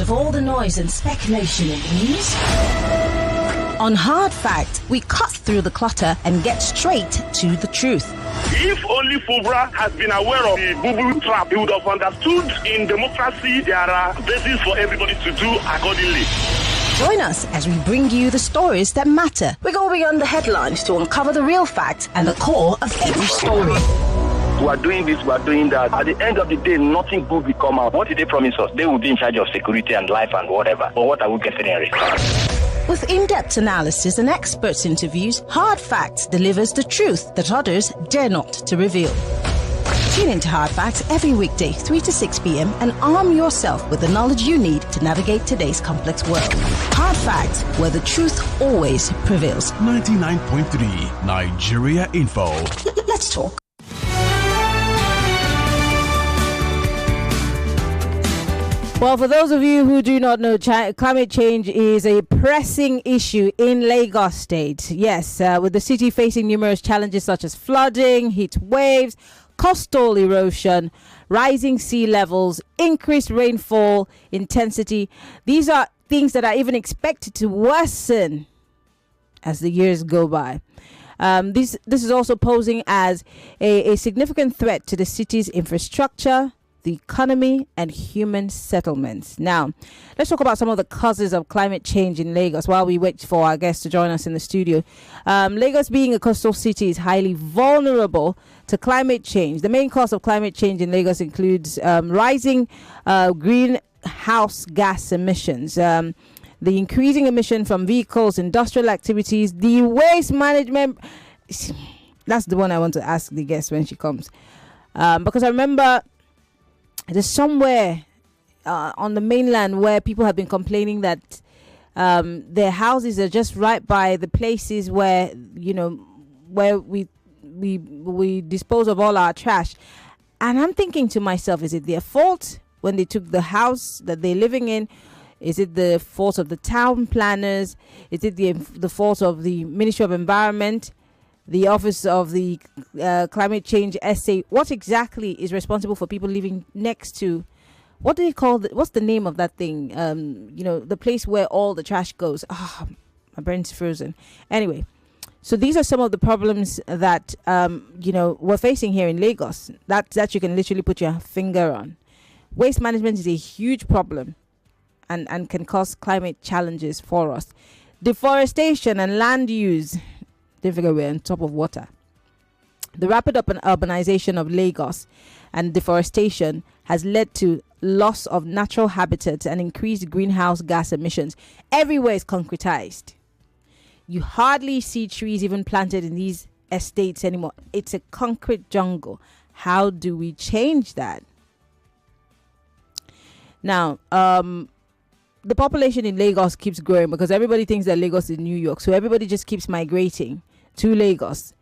of all the noise and speculation in the news? On Hard Fact, we cut through the clutter and get straight to the truth. If only Fubra has been aware of the boo-boo trap, he would have understood in democracy there are bases for everybody to do accordingly. Join us as we bring you the stories that matter. We go beyond the headlines to uncover the real facts and the core of every story. We are doing this, we are doing that. At the end of the day, nothing good will come out. What did they promise us? They will be in charge of security and life and whatever. But what are we getting in return? With in-depth analysis and experts' interviews, Hard Facts delivers the truth that others dare not to reveal. Tune into Hard Facts every weekday, 3 to 6 p.m. and arm yourself with the knowledge you need to navigate today's complex world. Hard Facts, where the truth always prevails. 99.3 Nigeria Info. Let's talk. Well, for those of you who do not know, climate change is a pressing issue in Lagos State. Yes, with the city facing numerous challenges such as flooding, heat waves, coastal erosion, rising sea levels, increased rainfall intensity. These are things that are even expected to worsen as the years go by. This is also posing as a significant threat to the city's infrastructure, the economy, and human settlements. Now, let's talk about some of the causes of climate change in Lagos while we wait for our guests to join us in the studio. Lagos, being a coastal city, is highly vulnerable to climate change. The main cause of climate change in Lagos includes rising greenhouse gas emissions, the increasing emission from vehicles, industrial activities, the waste management. That's the one I want to ask the guest when she comes. Because I remember there's somewhere on the mainland where people have been complaining that their houses are just right by the places where, where we dispose of all our trash. And I'm thinking to myself, is it their fault when they took the house that they're living in? Is it the fault of the town planners? Is it the fault of the Ministry of Environment, the Office of the Climate Change SA? What exactly is responsible for people living next to, what do they call what's the name of that thing? The place where all the trash goes. My brain's frozen. Anyway, so these are some of the problems that we're facing here in Lagos that you can literally put your finger on. Waste management is a huge problem and can cause climate challenges for us. Deforestation and land use. Don't forget we're on top of water. The rapid urbanization of Lagos and deforestation has led to loss of natural habitats and increased greenhouse gas emissions. Everywhere is concretized. You hardly see trees even planted in these estates anymore. It's a concrete jungle. How do we change that? Now, the population in Lagos keeps growing because everybody thinks that Lagos is New York. So everybody just keeps migrating to Lagos.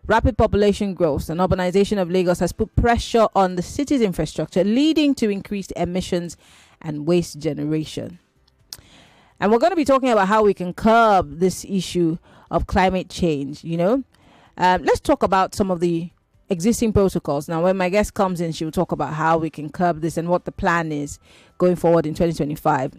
Rapid population growth and urbanization of Lagos has put pressure on the city's infrastructure, leading to increased emissions and waste generation. And we're going to be talking about how we can curb this issue of climate change. Let's talk about some of the existing protocols. Now, when my guest comes in, she will talk about how we can curb this and what the plan is going forward in 2025.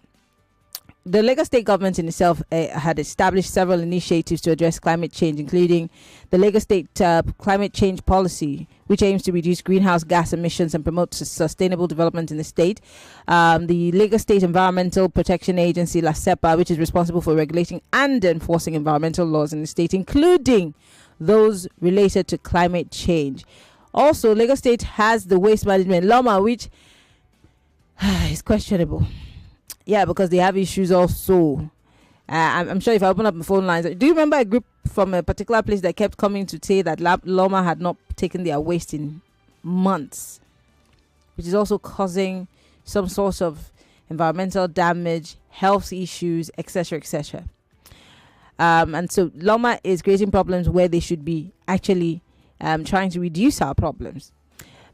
The Lagos State government in itself had established several initiatives to address climate change, including the Lagos State Climate Change Policy, which aims to reduce greenhouse gas emissions and promote sustainable development in the state. The Lagos State Environmental Protection Agency, LASEPA, which is responsible for regulating and enforcing environmental laws in the state, including those related to climate change. Also, Lagos State has the waste management, LOMA, which is questionable. Yeah, because they have issues also. I'm sure if I open up the phone lines, do you remember a group from a particular place that kept coming to say that Loma had not taken their waste in months, which is also causing some sort of environmental damage, health issues, etc., etc. And so Loma is creating problems where they should be actually trying to reduce our problems.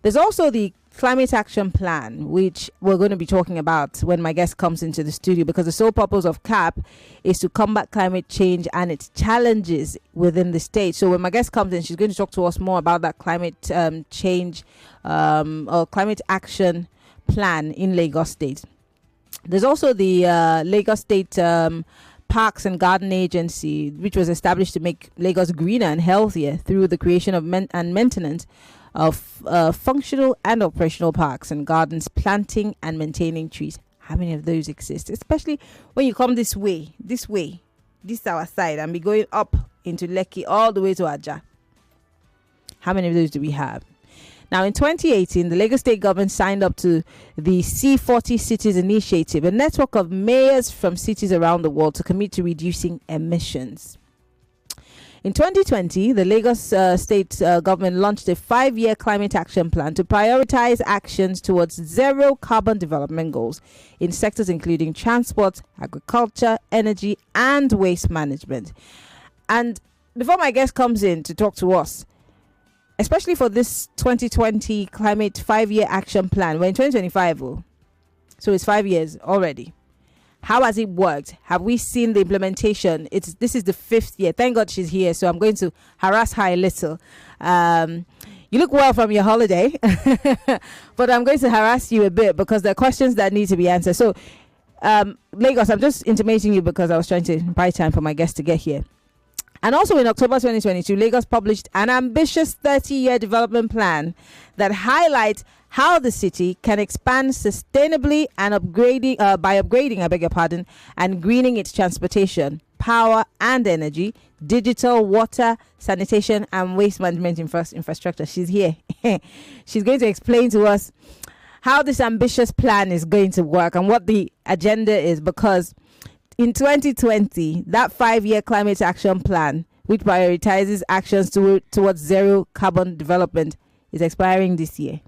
There's also the Climate Action Plan, which we're going to be talking about when my guest comes into the studio, because the sole purpose of CAP is to combat climate change and its challenges within the state. So when my guest comes in, she's going to talk to us more about that climate change or climate action plan in Lagos State. There's also the Lagos State Parks and Garden Agency, which was established to make Lagos greener and healthier through the creation of and maintenance of functional and operational parks and gardens, planting and maintaining trees. How many of those exist? Especially when you come this is our side, and be going up into Lekki all the way to Aja. How many of those do we have? Now, in 2018, the Lagos State government signed up to the C40 Cities Initiative, a network of mayors from cities around the world to commit to reducing emissions. In 2020, the Lagos State government launched a 5-year climate action plan to prioritize actions towards zero carbon development goals in sectors including transport, agriculture, energy, and waste management. And before my guest comes in to talk to us, especially for this 2020 climate 5-year action plan, we're in 2025, so it's 5 years already. How has it worked? Have we seen the implementation? This is the 5th year. Thank God she's here, so I'm going to harass her a little. You look well from your holiday, but I'm going to harass you a bit because there are questions that need to be answered. So, Lagos, I'm just intimating you because I was trying to buy time for my guest to get here. And also in October 2022, Lagos published an ambitious 30-year development plan that highlights how the city can expand sustainably and by upgrading, and greening its transportation, power and energy, digital, water, sanitation, and waste management infrastructure. She's here. She's going to explain to us how this ambitious plan is going to work and what the agenda is, because in 2020, that 5-year climate action plan, which prioritizes actions towards zero carbon development, is expiring this year.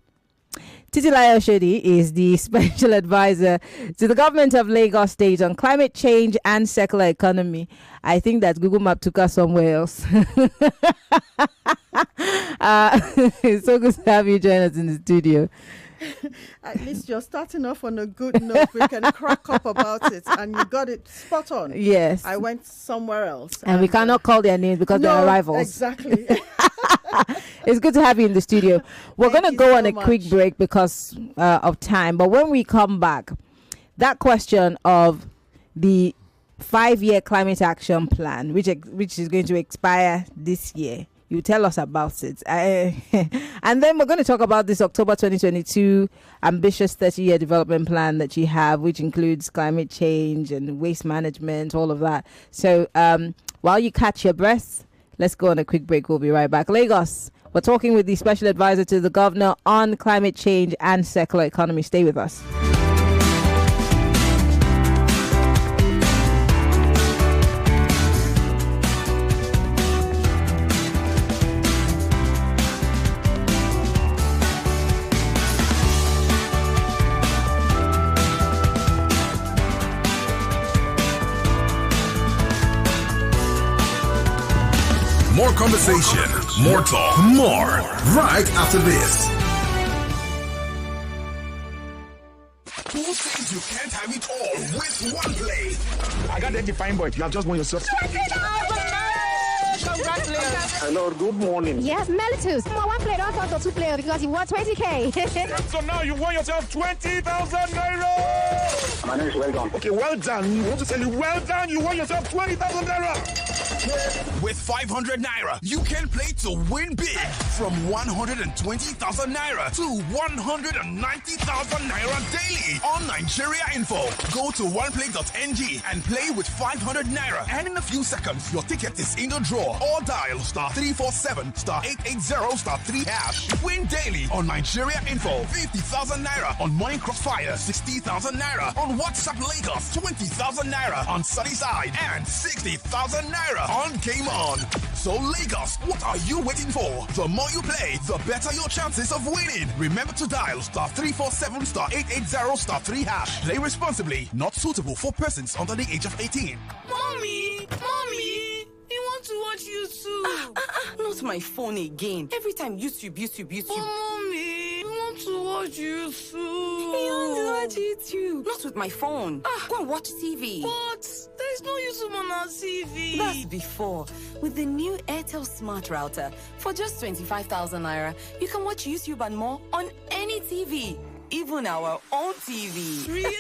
Titilayo Oshodi is the special advisor to the government of Lagos State on climate change and circular economy. I think that Google Map took us somewhere else. It's so good to have you join us in the studio. At least you're starting off on a good note. We can crack up about it, and you got it spot on. Yes. I went somewhere else. And we cannot call their names because they're rivals. Exactly. It's good to have you in the studio. We're going to go on a quick break because of time. But when we come back, that question of the 5-year climate action plan, which is going to expire this year, you tell us about it. And then we're going to talk about this October 2022 ambitious 30-year development plan that you have, which includes climate change and waste management, all of that. So while you catch your breath, let's go on a quick break. We'll be right back. Lagos, we're talking with the special advisor to the governor on climate change and circular economy. Stay with us. More conversation, more talk, more right after this. Who says you can't have it all with one play? I got that defined boy. You have just won yourself. Congratulations. Hello, good morning. Yes, Melitus. For one player, don't talk to 2 players because you won 20K. So now you won yourself 20,000 naira. My name is Well Done. Okay, well done. We want to tell you, well done. You won yourself 20,000 naira. With 500 naira, you can play to win big from 120,000 naira to 190,000 naira daily on Nigeria Info. Go to oneplay.ng and play with 500 naira, and in a few seconds, your ticket is in the draw. Or dial *347 *880 *3 hash. Win daily on Nigeria Info. 50,000 naira on Morning Crossfire. 60,000 naira on WhatsApp Lagos. 20,000 naira on Sunnyside, and 60,000 naira on Game On. So Lagos, what are you waiting for? The more you play, the better your chances of winning. Remember to dial *347 *880 *3 hash. Play responsibly. Not suitable for persons under the age of 18. Mommy, you want to watch YouTube? Not my phone again. Every time YouTube. Oh, mommy, you want to watch YouTube? You want to watch YouTube? Not with my phone. Go and watch TV. But there's no YouTube on our TV. That's before. With the new Airtel Smart Router, for just 25,000 naira, you can watch YouTube and more on any TV. Even our own TV. Really?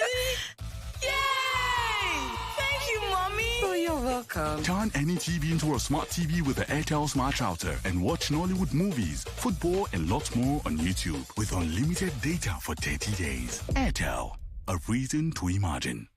you, Mommy. Oh, you're welcome. Turn any TV into a smart TV with the Airtel Smart Router and watch Nollywood movies, football, and lots more on YouTube with unlimited data for 30 days. Airtel, a reason to imagine.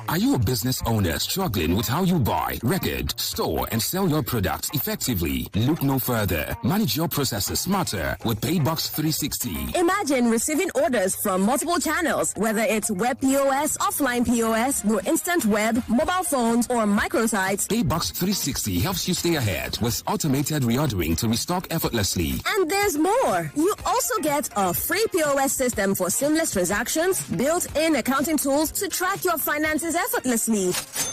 Are you a business owner struggling with how you buy, record, store, and sell your products effectively? Look no further. Manage your processes smarter with Paybox 360. Imagine receiving orders from multiple channels, whether it's web POS, offline POS, your instant web, mobile phones, or microsites. Paybox 360 helps you stay ahead with automated reordering to restock effortlessly. And there's more. You also get a free POS system for seamless transactions, built-in accounting tools to track your finances effortlessly.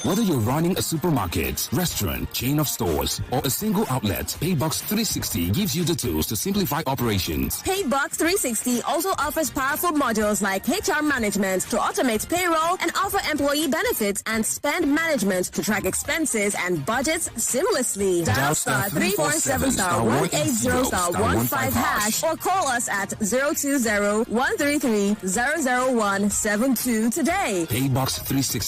Whether you're running a supermarket, restaurant, chain of stores, or a single outlet, Paybox 360 gives you the tools to simplify operations. Paybox 360 also offers powerful modules like HR management to automate payroll and offer employee benefits and spend management to track expenses and budgets seamlessly. Dial star 347 star 180 star 15 hash or call us at 020-133-00172 today. Paybox 360.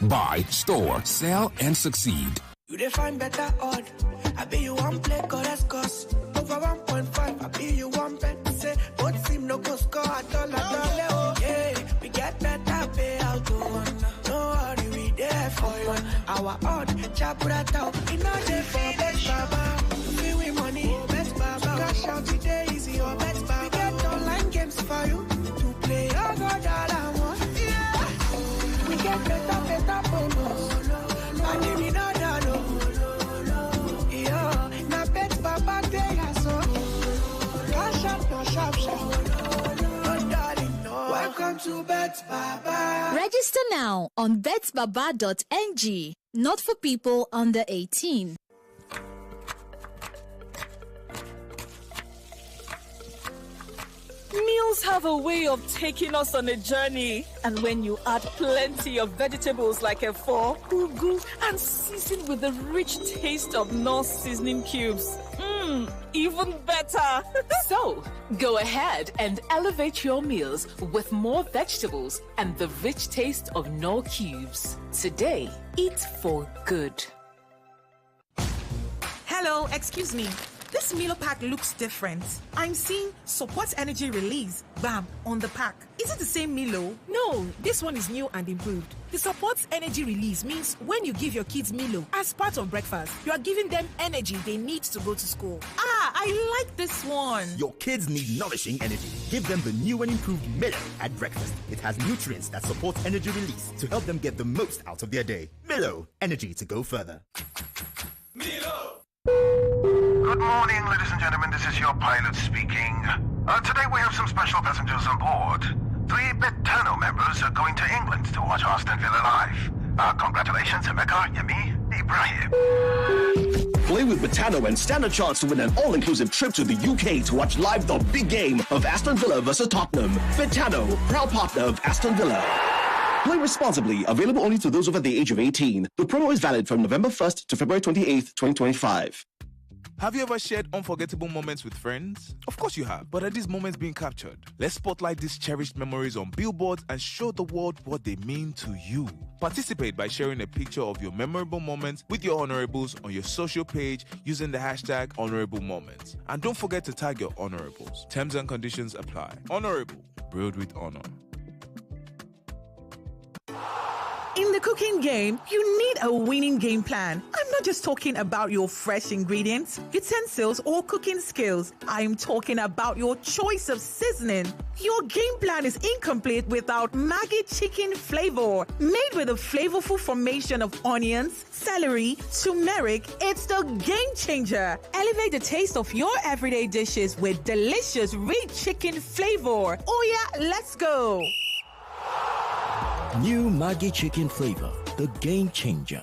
Buy, store, sell, and succeed. You define better odd. I be you one play, cause over 1.5. I be you one bet. Say, both seem no go score at all. Oh, yeah, we get better payout. No worry, we there for you. Our odd, chapura out. In all day for best baba. We win money, best baba. Cash out today, easy, your best baba. We get online games for you. To play, oh God, all I want. We get better bonus. And if you know that, yeah, now bet Baba day so. Cash up, no sharp. No darling, no. Welcome to Bet Baba. Register now on betbaba.ng. Not for people under 18. Meals have a way of taking us on a journey. And when you add plenty of vegetables like efo, ugu, and season with the rich taste of Norse seasoning cubes, even better. So, go ahead and elevate your meals with more vegetables and the rich taste of Knorr cubes. Today, eat for good. Hello, excuse me. This Milo pack looks different. I'm seeing support energy release, bam, on the pack. Is it the same Milo? No, this one is new and improved. The support energy release means when you give your kids Milo as part of breakfast, you are giving them energy they need to go to school. Ah, I like this one. Your kids need nourishing energy. Give them the new and improved Milo at breakfast. It has nutrients that support energy release to help them get the most out of their day. Milo, energy to go further. Milo! Good morning, ladies and gentlemen. This is your pilot speaking. Today we have some special passengers on board. 3 Betano members are going to England to watch Aston Villa live. Congratulations, Emeka, Yemi, Ibrahim. Play with Betano and stand a chance to win an all-inclusive trip to the UK to watch live the big game of Aston Villa versus Tottenham. Betano, proud partner of Aston Villa. Play responsibly. Available only to those over the age of 18. The promo is valid from November 1st to February 28th, 2025. Have you ever shared unforgettable moments with friends? Of course you have, but are these moments being captured? Let's spotlight these cherished memories on billboards and show the world what they mean to you. Participate by sharing a picture of your memorable moments with your honorables on your social page using the hashtag Honorable Moments. And don't forget to tag your honorables. Terms and conditions apply. Honorable, brewed with honor. In the cooking game, you need a winning game plan. I'm not just talking about your fresh ingredients, utensils, or cooking skills. I'm talking about your choice of seasoning. Your game plan is incomplete without Maggi chicken flavor. Made with a flavorful formation of onions, celery, turmeric, it's the game changer. Elevate the taste of your everyday dishes with delicious rich chicken flavor. Oh yeah, let's go. New Maggi chicken flavor, the game changer.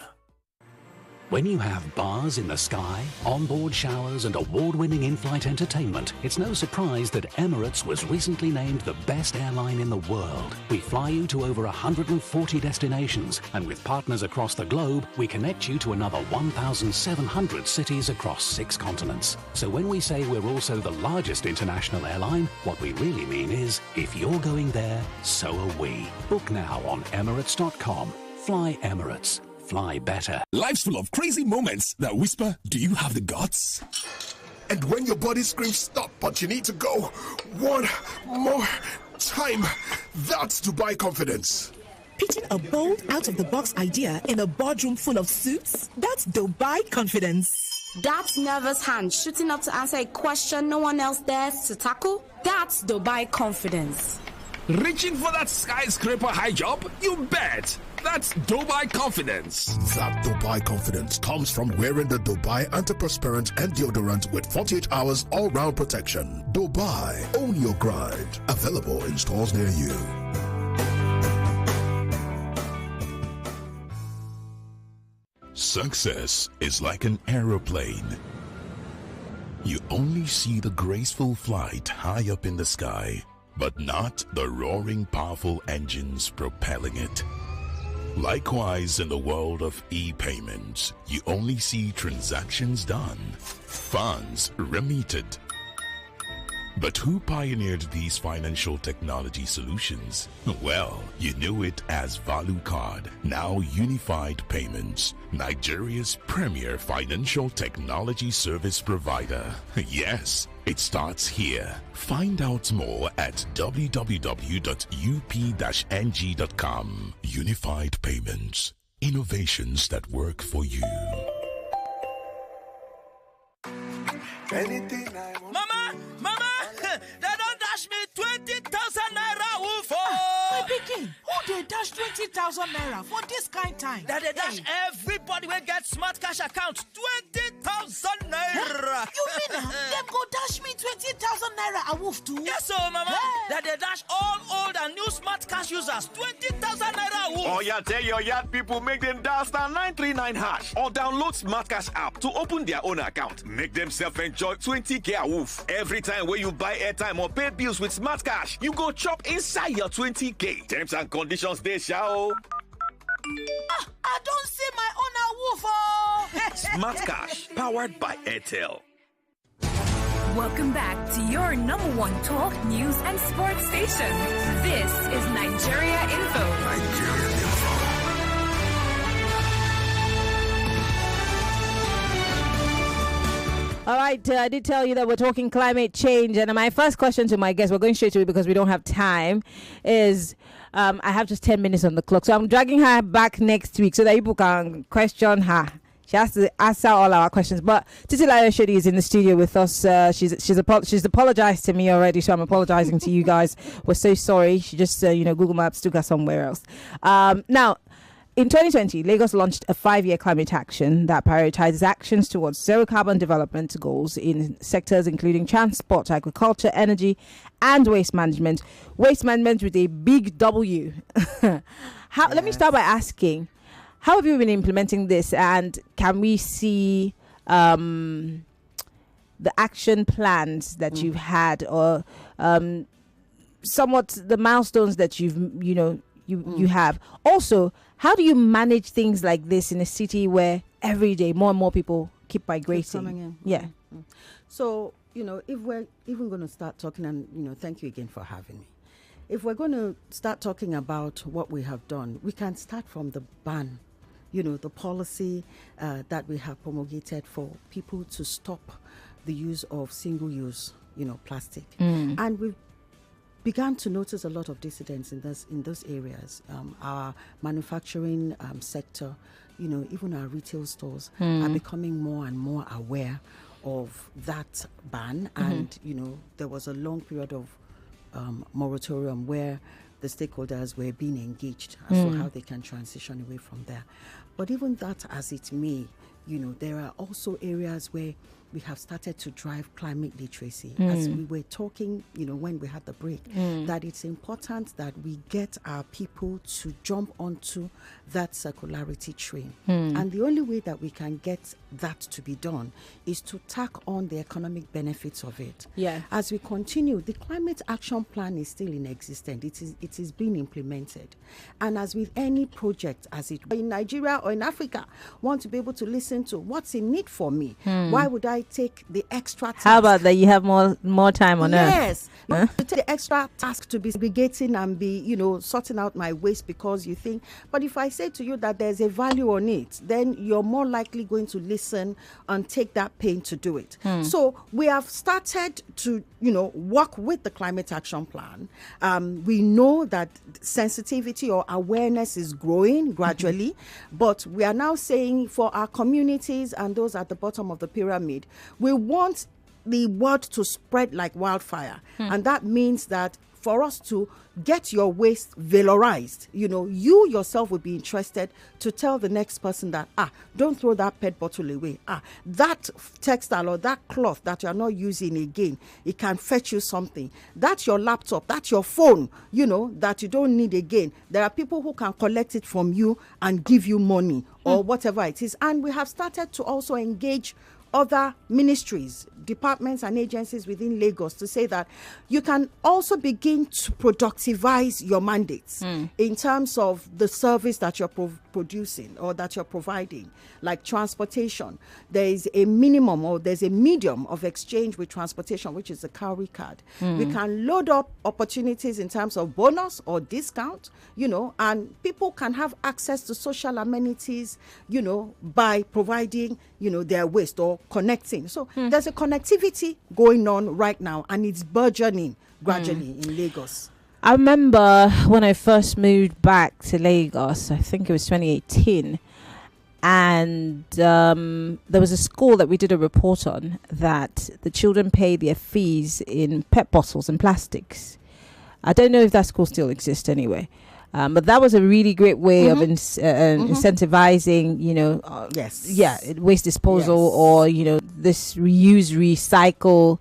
When you have bars in the sky, onboard showers and award-winning in-flight entertainment, it's no surprise that Emirates was recently named the best airline in the world. We fly you to over 140 destinations, and with partners across the globe, we connect you to another 1,700 cities across 6 continents. So when we say we're also the largest international airline, what we really mean is, if you're going there, so are we. Book now on Emirates.com. Fly Emirates. fly better. Life's full of crazy moments that whisper, do you have the guts? And when your body screams stop, but you need to go one more time, that's Dubai confidence. Pitching a bold, out-of-the-box idea in a boardroom full of suits? That's Dubai confidence. That nervous hand shooting up to answer a question no one else dares to tackle? That's Dubai confidence. Reaching for that skyscraper high jump? You bet! That's Dubai confidence. That Dubai confidence comes from wearing the Dubai antiperspirant and deodorant with 48 hours all-round protection. Dubai, own your grind. Available in stores near you. Success is like an aeroplane. You only see the graceful flight high up in the sky, but not the roaring, powerful engines propelling it. Likewise, in the world of e-payments, you only see transactions done, funds remitted. But who pioneered these financial technology solutions? Well, you knew it as ValueCard, now Unified Payments, Nigeria's premier financial technology service provider. Yes, it starts here. Find out more at www.up-ng.com. Unified Payments, innovations that work for you. Anything I want. Mama, they don't dash me 20,000 naira woof. My pikin, who they dash 20,000 naira for this kind time? That they dash everybody will get smart cash account 20,000 naira. You mean them go dash me 20,000 naira a woof too? Yes, so mama. That they dash all old and new smart cash users 20,000 naira a woof. Oh yeah, tell your yard people make them dial *939# or download Smart Cash app to open their own account. Make them self-enjoy 20k a woof. Every time when you buy airtime or pay bills with Smart Cash, you go chop inside your 20k. Terms and conditions they shall. I don't see my own a woof. Oh. Smart Cash, powered by Airtel. Welcome back to your number one talk, news, and sports station. This is Nigeria Info. Nigeria Info. All right, I did tell you that we're talking climate change, and my first question to my guest, we're going straight to it because we don't have time, is I have just 10 minutes on the clock, so I'm dragging her back next week so that people can question her. She has to answer all our questions. But Titilayo Oshodi is in the studio with us. She's apologized to me already, so I'm apologizing to you guys. We're so sorry. She just, Google Maps took her somewhere else. Now, in 2020, Lagos launched a 5-year climate action that prioritizes actions towards zero carbon development goals in sectors including transport, agriculture, energy, and waste management. Waste management with a big W. Let me start by asking, how have you been implementing this, and can we see the action plans that you've had, or somewhat the milestones that you have? Also, how do you manage things like this in a city where every day more and more people keep migrating? Coming in. Yeah. Mm-hmm. So, if we're even going to start talking, and, thank you again for having me. If we're going to start talking about what we have done, we can start from the ban, the policy that we have promulgated for people to stop the use of single-use, plastic. And we've began to notice a lot of dissidents in those areas. Our manufacturing sector, even our retail stores are becoming more and more aware of that ban. And, there was a long period of moratorium where the stakeholders were being engaged as to how they can transition away from there. But even that as it may, there are also areas where we have started to drive climate literacy. As we were talking, when we had the break, that it's important that we get our people to jump onto that circularity train. And the only way that we can get that to be done is to tack on the economic benefits of it. Yeah. As we continue, the climate action plan is still in existence. It is being implemented. And as with any project, as it in Nigeria or in Africa, want to be able to listen to what's in it for me. Why would I I take the extra task? How about that? You have more time on earth. Yes. To take the extra task to be segregating and be, sorting out my waste because you think. But if I say to you that there's a value on it, then you're more likely going to listen and take that pain to do it. So we have started to, work with the Climate Action Plan. We know that sensitivity or awareness is growing gradually, but we are now saying for our communities and those at the bottom of the pyramid, we want the word to spread like wildfire. And that means that for us to get your waste valorized, you yourself will be interested to tell the next person that, don't throw that PET bottle away. That textile or that cloth that you're not using again, it can fetch you something. That's your laptop, that's your phone, that you don't need again. There are people who can collect it from you and give you money or whatever it is. And we have started to also engage other ministries, departments and agencies within Lagos to say that you can also begin to productivize your mandates in terms of the service that you're producing or that you're providing, like transportation. There is a minimum or there's a medium of exchange with transportation, which is the cowrie card. We can load up opportunities in terms of bonus or discount, and people can have access to social amenities, by providing, their waste or connecting. So there's a connectivity going on right now, and it's burgeoning gradually in Lagos. I remember when I first moved back to Lagos, I think it was 2018, and there was a school that we did a report on that the children pay their fees in PET bottles and plastics. I don't know if that school still exists anyway. But that was a really great way of incentivizing, waste disposal or, this reuse, recycle.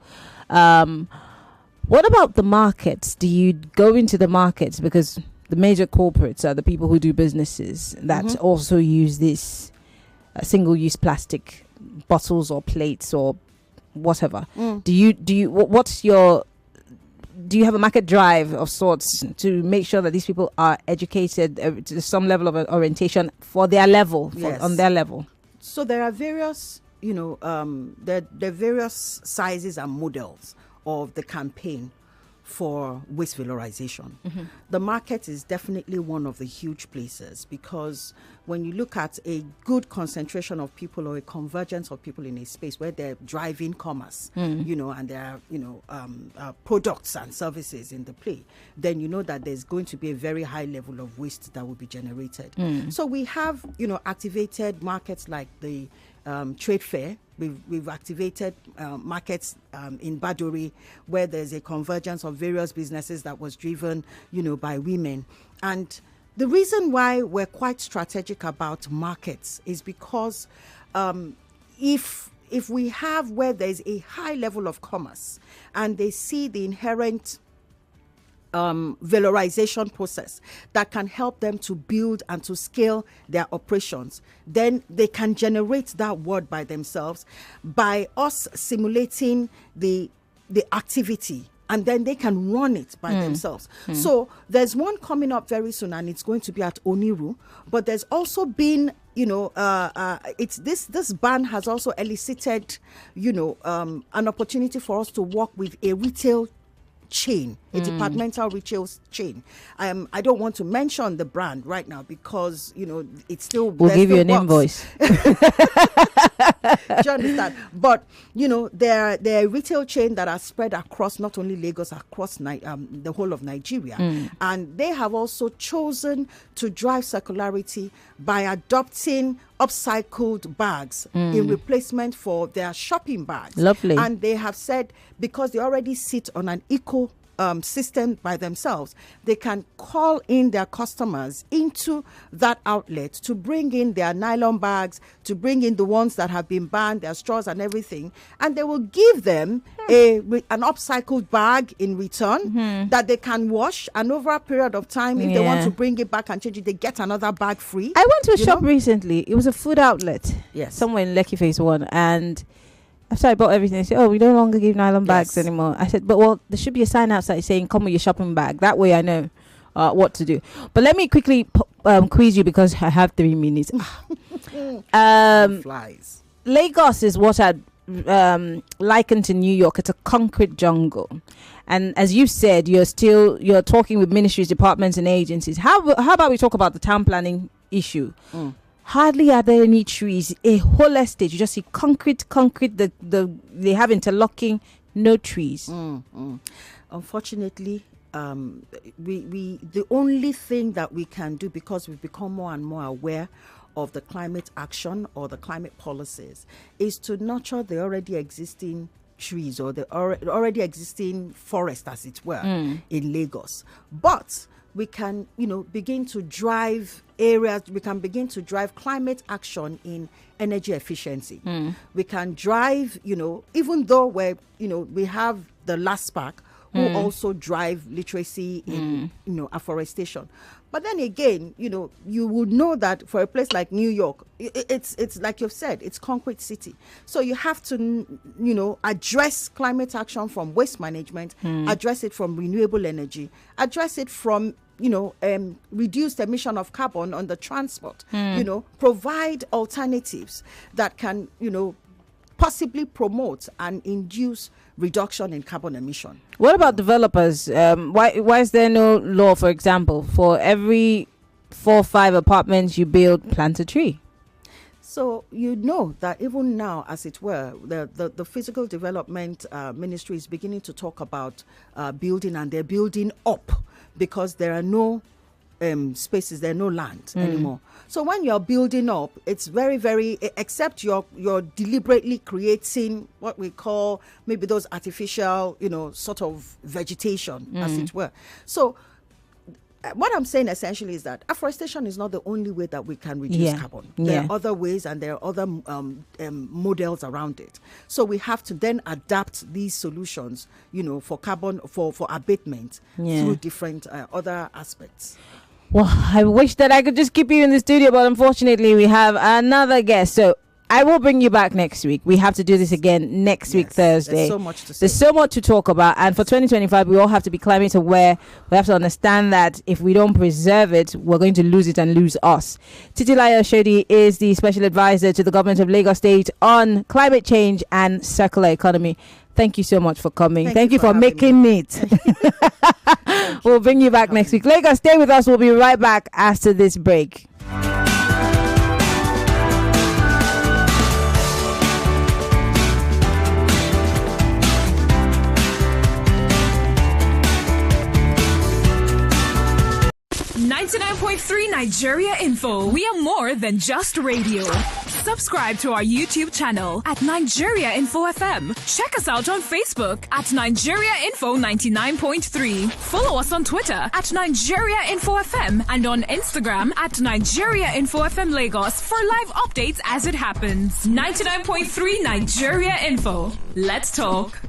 What about the markets? Do you go into the markets? Because the major corporates are the people who do businesses that also use this single-use plastic bottles or plates or whatever. Do you have a market drive of sorts to make sure that these people are educated to some level of orientation for their level, on their level? So there are various, there are various sizes and models of the campaign for waste valorization. The market is definitely one of the huge places, because when you look at a good concentration of people or a convergence of people in a space where they're driving commerce, and there are products and services in the play, then you know that there's going to be a very high level of waste that will be generated. So we have, activated markets like the trade fair. We've activated markets in Baduri, where there's a convergence of various businesses that was driven, by women. And the reason why we're quite strategic about markets is because if we have where there's a high level of commerce and they see the inherent valorization process that can help them to build and to scale their operations, then they can generate that word by themselves by us simulating the activity, and then they can run it by themselves. So there's one coming up very soon, and it's going to be at Oniru. But there's also been, it's this ban has also elicited, an opportunity for us to work with a retail chain, a departmental retail chain. I don't want to mention the brand right now because it's still. We'll give you an invoice. Do you understand? But they're a retail chain that are spread across not only Lagos, across the whole of Nigeria, and they have also chosen to drive circularity by adopting upcycled bags in replacement for their shopping bags. Lovely. And they have said, because they already sit on an eco system by themselves, they can call in their customers into that outlet to bring in their nylon bags, to bring in the ones that have been banned, their straws and everything, and they will give them an upcycled bag in return that they can wash, and over a period of time, if they want to bring it back and change it, they get another bag free. I went to a shop recently. It was a food outlet, yes, somewhere in Lekki Phase 1, and after I bought everything, they said, we no longer give nylon bags anymore. I said, but there should be a sign outside saying, come with your shopping bag. That way I know what to do. But let me quickly quiz you because I have 3 minutes. Flies. Lagos is what I'd likened to New York. It's a concrete jungle. And as you said, you're talking with ministries, departments, and agencies. How about we talk about the town planning issue? Hardly are there any trees. A whole estate, you just see concrete. They have interlocking, no trees. Unfortunately, the only thing that we can do, because we've become more and more aware of the climate action or the climate policies, is to nurture the already existing trees or the already existing forest, as it were, in Lagos. But we can, begin to drive areas. We can begin to drive climate action in energy efficiency. We can drive, even though we have the last spark, who also drive literacy in, afforestation. But then again, you would know that for a place like New York, it's like you've said, it's concrete city. So you have to, address climate action from waste management, address it from renewable energy, address it from, reduced emission of carbon on the transport, provide alternatives that can, possibly promote and induce reduction in carbon emission. What about developers? Why is there no law, for example, for every 4 or 5 apartments you build, plant a tree? So that even now, as it were, the physical development ministry is beginning to talk about building, and they're building up because there are no spaces, there are no land anymore. So when you're building up, it's very, very, except you're deliberately creating what we call maybe those artificial, sort of vegetation, as it were. So what I'm saying essentially is that afforestation is not the only way that we can reduce carbon. There are other ways, and there are other models around it. So we have to then adapt these solutions, for carbon, for abatement through different other aspects. Well, I wish that I could just keep you in the studio, but unfortunately we have another guest. So I will bring you back next week. We have to do this again next week, Thursday. There's so much to say. There's so much to talk about. And for 2025, we all have to be climate aware. We have to understand that if we don't preserve it, we're going to lose it and lose us. Titilayo Oshodi is the special advisor to the government of Lagos State on climate change and circular economy. Thank you so much for coming. Thank you for making it. We'll bring you back next week. Lagos, stay with us. We'll be right back after this break. .3 Nigeria Info. We are more than just radio. Subscribe to our YouTube channel at Nigeria Info FM. Check us out on Facebook at Nigeria Info 99.3. Follow us on Twitter at Nigeria Info FM and on Instagram at Nigeria Info FM Lagos for live updates as it happens. 99.3 Nigeria Info. Let's talk.